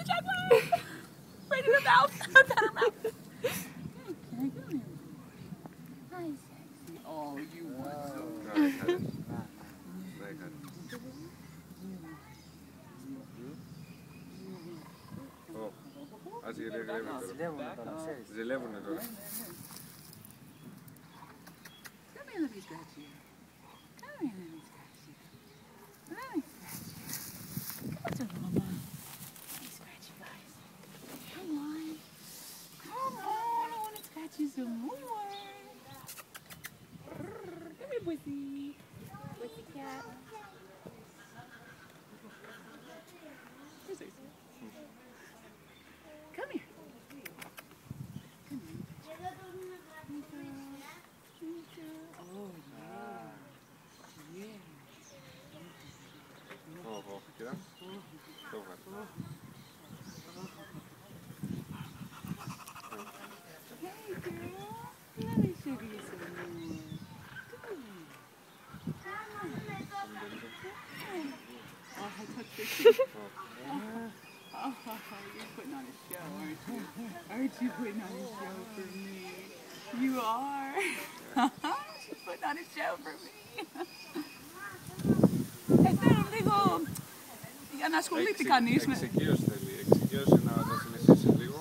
the Jaguar! Right in her mouth! Pat her mouth! Hi, sexy. Oh, you want so. Ας ζηλεύουνε τώρα. Come here, let me scratch you. Come here, let me scratch you. Let me scratch you. Come to mama. Let me scratch you guys. Come on. Come on, I want to scratch you some more. Come here, pussy. Pussy cat. Come here. Oh, yeah. Oh, κοίτα. Το βγάζω. Hey, girl. Let me show you some more. Oh, I touched your teeth. Oh, you're putting on a show, aren't you? Aren't you putting on a show for me? You are. She's putting on a show for me. Θέλω λίγο για να ασχολείται κανείς με... Εξοικείωση θέλει. Εξοικείωση να το συνηθίσει λίγο.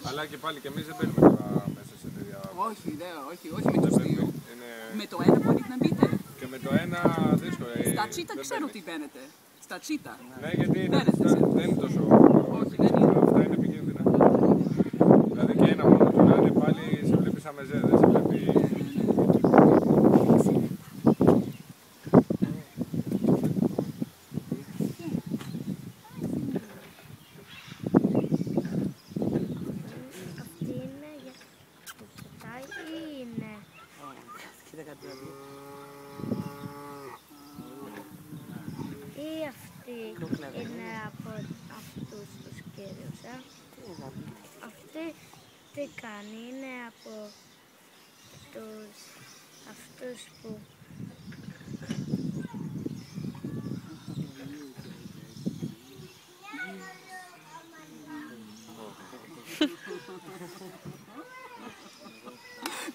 Αλλά και πάλι και εμείς δεν μπαίνουμε τώρα μέσα σε τέτοια... Όχι με το δύο. Με το ένα μπορείτε να μπείτε. Και με το ένα δύσκολο. Στα τσίτα ξέρω τι μπαίνετε. Στα τσίτα. Ναι, γιατί δεν είναι τόσο... Όχι, δεν είναι. Αυτά είναι επικίνδυνα. Δηλαδή και ένα μόνο του να είναι πάλι σε βλέπει σαν μεζέ, δεν σε βλέπει... Ή αυτή είναι από αυτούς τους κύριους, Αυτή τι κάνει, είναι από αυτούς που...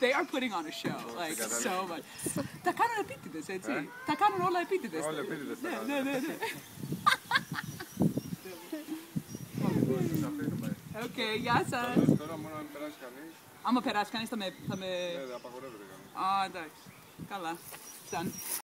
They are putting on a show, like so much. Τα κάνουν επίτηδες, έτσι. Τα κάνουν όλα επίτηδες. Όλα επίτηδες. Ναι. Οκ, γεια σας. Τώρα μόνο αν περάσει κανείς. Άμα περάσει κανείς θα με... Ναι, δεν απαγορεύεται κανείς. Α, εντάξει. Καλά. Done.